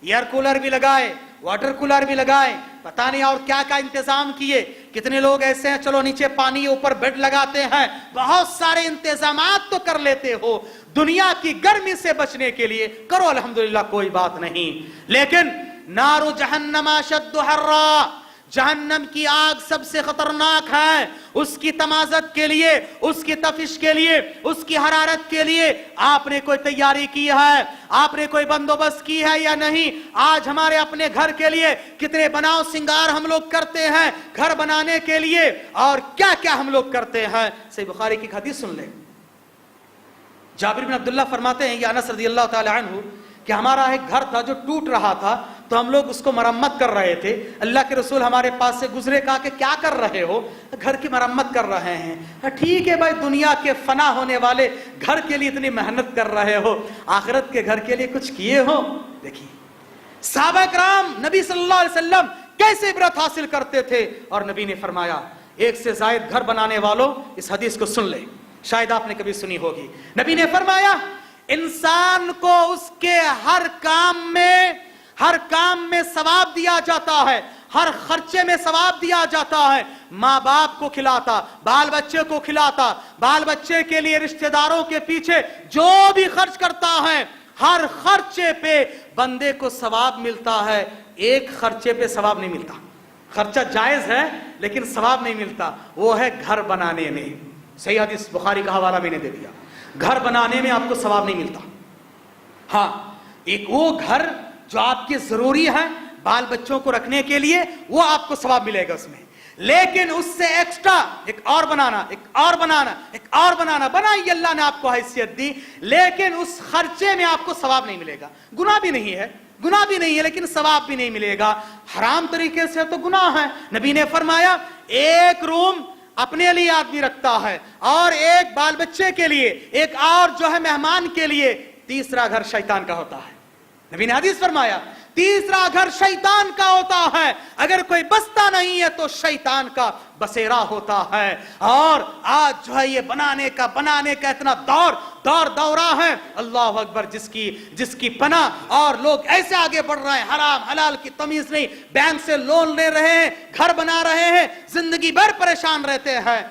एयर कूलर भी लगाए, वाटर कूलर भी लगाए, पता नहीं और क्या क्या इंतजाम किए। कितने लोग ऐसे हैं चलो नीचे पानी ऊपर बेड लगाते हैं, बहुत सारे इंतजामात तो कर लेते हो दुनिया की गर्मी से बचने के लिए, करो अल्हम्दुलिल्लाह, कोई बात नहीं। लेकिन नारु जहन्नम अशद्दु हर्रा, जहन्नम की आग सबसे खतरनाक है। उसकी तमाज़त के लिए, उसकी तफिश के लिए, उसकी हरारत के लिए आपने कोई तैयारी की है, आपने कोई बंदोबस्त की है या नहीं? आज हमारे अपने घर के लिए कितने बनाव सिंगार हम लोग करते हैं घर बनाने के लिए, और क्या क्या हम लोग करते हैं। सही बुखारी की हदीस सुन ले, जाबिर बिन अब्दुल्लाह फरमाते हैं, या अनस रज़ियल्लाहु ताला अन्हु, कि हमारा एक घर था जो टूट रहा था, तो हम लोग उसको मरम्मत कर रहे थे। अल्लाह के रसूल हमारे पास से गुजरे, कहा कि क्या कर रहे हो? घर की मरम्मत कर रहे हैं। ठीक है भाई, दुनिया के फना होने वाले घर के लिए इतनी मेहनत कर रहे हो, आखिरत के घर के लिए कुछ किए हो? देखिए सहाबा किराम नबी सल्लल्लाहु अलैहि वसल्लम कैसे इबरत हासिल करते थे। और नबी ने फरमाया, एक से जायद घर बनाने वालों इस हदीस को सुन ले, शायद आपने कभी सुनी होगी। नबी ने फरमाया, इंसान को उसके हर काम में सवाब दिया जाता है, हर खर्चे में सवाब दिया जाता है। माँ बाप को खिलाता, बाल बच्चे को खिलाता, बाल बच्चे के लिए रिश्तेदारों के पीछे जो भी खर्च करता है, हर खर्चे पे बंदे को सवाब मिलता है, एक खर्चे पे सवाब नहीं मिलता। खर्चा जायज है लेकिन सवाब नहीं मिलता, वो है घर बनाने में। सही हदीस बुखारी का हवाला मैंने दे दिया, घर बनाने में आपको सवाब नहीं मिलता। हाँ, एक वो घर जो आपके जरूरी है बाल बच्चों को रखने के लिए, वो आपको सवाब मिलेगा उसमें। लेकिन उससे एक्स्ट्रा एक और बनाना, एक और बनाना, एक और बनाना, बनाइए, अल्लाह ने आपको हैसियत दी, लेकिन उस खर्चे में आपको सवाब नहीं मिलेगा। गुनाह भी नहीं है, गुनाह भी नहीं है लेकिन सवाब भी नहीं मिलेगा। हराम तरीके से तो गुनाह है। नबी ने फरमाया एक रूम अपने लिए आदमी रखता है और एक बाल बच्चे के लिए, एक और जो है मेहमान के लिए, तीसरा घर शैतान का होता है। नबी ने हदीस फरमाया तीसरा घर शैतान का होता है। अगर कोई बसता नहीं है तो शैतान का बसेरा होता है। और आज जो है ये बनाने का इतना दौरा है, अल्लाह अकबर, जिसकी पनाह, और लोग ऐसे आगे बढ़ रहे हैं, हराम हलाल की तमीज नहीं, बैंक से लोन ले रहे हैं, घर बना रहे हैं, जिंदगी भर परेशान रहते हैं।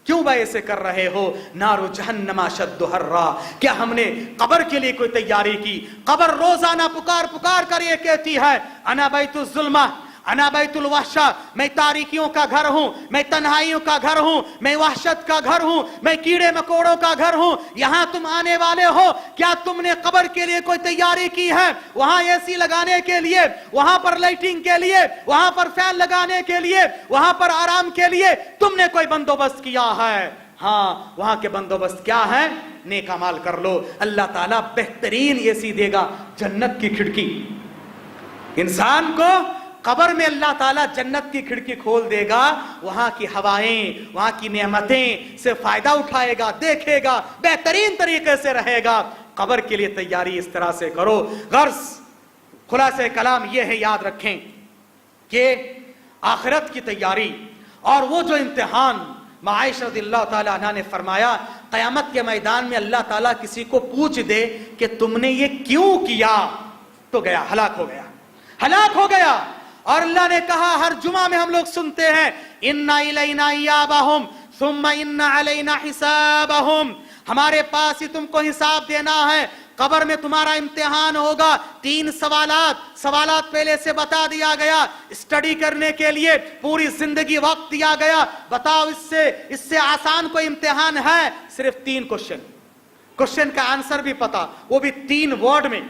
क्यों भाई ऐसे कर रहे हो? नारो जहन्नमा शद्दु हर्रा। क्या हमने कब्र के लिए कोई तैयारी की? कब्र रोजाना पुकार कर ये कहती है अना बैतुल जुल्मा, अना बैतुल वहशा, मैं तारीकियों का घर हूं, मैं तन्हाइयों का घर हूं, मैं वहशत का घर हूं, मैं कीड़े मकोड़ों का घर हूं। यहां तुम आने वाले हो, क्या तुमने कब्र के लिए कोई तैयारी की है? वहां एसी लगाने के लिए, वहां पर लाइटिंग के लिए, वहां पर फैन लगाने के लिए, वहां पर आराम के लिए तुमने कोई बंदोबस्त किया है? हाँ, वहां के बंदोबस्त क्या है? नेक अमाल कर लो, अल्लाह ताला बेहतरीन एसी देगा, जन्नत की खिड़की। इंसान को कब्र में अल्लाह ताला जन्नत की खिड़की खोल देगा, वहां की हवाएं, वहां की नेमतें से फायदा उठाएगा, देखेगा, बेहतरीन तरीके से रहेगा। कब्र के लिए तैयारी इस तरह से करो। गर्ज खुलासे कलाम यह है, याद रखें कि आखिरत की तैयारी और वो जो इम्तिहान, आयशा रज़ियल्लाहु ताला अन्हा ने फरमाया क़यामत के मैदान में अल्लाह ताला किसी को पूछ दे कि तुमने ये क्यों किया, तो गया, हलाक हो गया। और अल्लाह ने कहा, हर जुमा में हम लोग सुनते हैं, इन्ना इलैना इयाबहुम सुम्मा इन्ना अलैना हिसाबहुम, हमारे पास ही तुमको हिसाब देना है, कब्र में तुम्हारा इम्तिहान होगा। 3 सवालात पहले से बता दिया गया, स्टडी करने के लिए पूरी जिंदगी वक्त दिया गया। बताओ इससे आसान कोई इम्तिहान है? सिर्फ 3 क्वेश्चन का आंसर भी पता, वो भी 3 वर्ड में,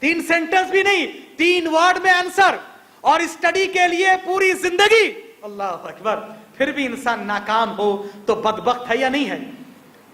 3 सेंटेंस भी नहीं, 3 वर्ड में आंसर, और स्टडी के लिए पूरी जिंदगी। अल्लाह अकबर। फिर भी इंसान नाकाम हो तो बदबख्त है या नहीं है?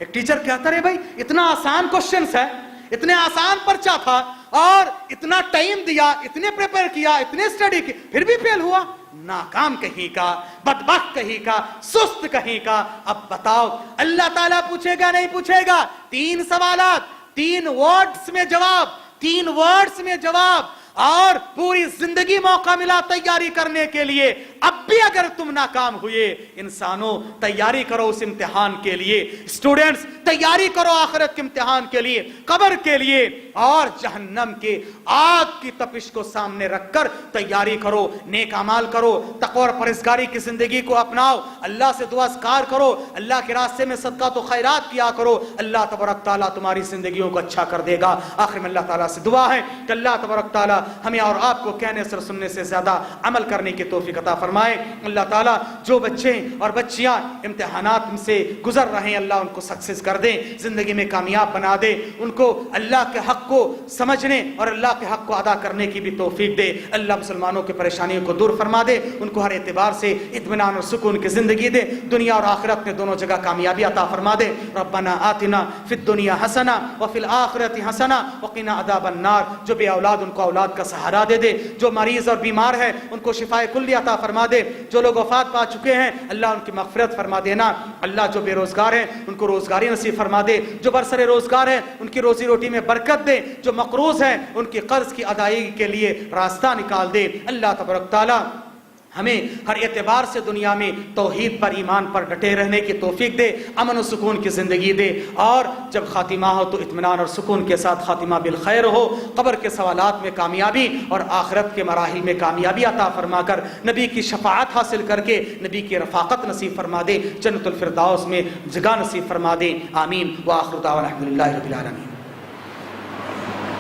एक टीचर कहता रहे भाई इतना आसान क्वेश्चन है, इतने आसान पर्चा था और इतना टाइम दिया, इतने प्रिपेयर किया, इतने स्टडी की, फिर भी फेल हुआ। नाकाम कहीं का, बदबख्त कहीं का, सुस्त कहीं का। अब बताओ अल्लाह ताला पूछेगा नहीं पूछेगा? 3 सवालात, 3 वर्ड्स में जवाब, 3 वर्ड्स में जवाब, और पूरी जिंदगी मौका मिला तैयारी करने के लिए। अब भी अगर तुम नाकाम हुए, इंसानों तैयारी करो उस इम्तिहान के लिए, स्टूडेंट्स तैयारी करो आखिरत के इम्तिहान के लिए, कब्र के लिए, और जहन्नम के आग की तपिश को सामने रखकर तैयारी करो, नेक अमाल करो, तक़वा और परहेज़गारी की जिंदगी को अपनाओ, अल्लाह से दुआज़कार करो, अल्लाह के रास्ते में सदका तो खैरात किया करो। अल्लाह तबारक ताला तुम्हारी जिंदगियों को अच्छा कर देगा। आखिर में अल्लाह ताला से दुआ है कि अल्लाह तबारक ताला हमें और आपको कहने से और सुनने से ज्यादा अमल करने की तौफीक अता फरमाए। अल्लाह ताला जो बच्चे और बच्चियां इम्तिहानात से गुजर रहे हैं, अल्लाह उनको सक्सेस कर दे, जिंदगी में कामयाब बना दे, उनको अल्लाह के हक को समझने और अल्लाह के हक को अदा करने की भी तौफीक दे। अल्लाह मुसलमानों की परेशानियों को दूर फरमा दे, उनको हर एतबार से इत्मीनान और सुकून की जिंदगी दे, दुनिया और आखिरत में दोनों जगह कामयाबी अता फरमा दे। रब्बना आतिना फिद दुनिया हसना व फिल आखिरति हसना व क़िना अज़ाबन नार। जो बे औलाद उनको औलाद का सहारा दे दे, जो मरीज और बीमार है उनको शिफाए कुल्ली अता फरमा दे, जो लोग वफात पा चुके हैं अल्लाह उनकी मग़फ़िरत फरमा देना। अल्लाह जो बेरोजगार हैं उनको रोजगारी नसीब फरमा दे, जो बरसरे रोजगार हैं उनकी रोजी रोटी में बरकत दे, जो मक़रूज़ हैं उनकी कर्ज की अदायगी के लिए रास्ता निकाल दे। अल्लाह तबारक तआला हमें हर एतबार से दुनिया में तौहीद पर, ईमान पर डटे रहने की तौफीक दे, अमन और सुकून की ज़िंदगी दे, और जब खातिमा हो तो इत्मीनान और सुकून के साथ खातिमा बिल खैर हो, कब्र के सवालात में कामयाबी और आखिरत के मराहिल में कामयाबी अता फरमाकर नबी की शफाअत हासिल करके नबी की रफ़ाक़त नसीब फरमा दे, जन्नतुल फ़िरदौस में जगह नसीब फरमा दे। आमीन व आखिर दावाना अल्हम्दुलिल्लाहि रब्बिल आलमीन।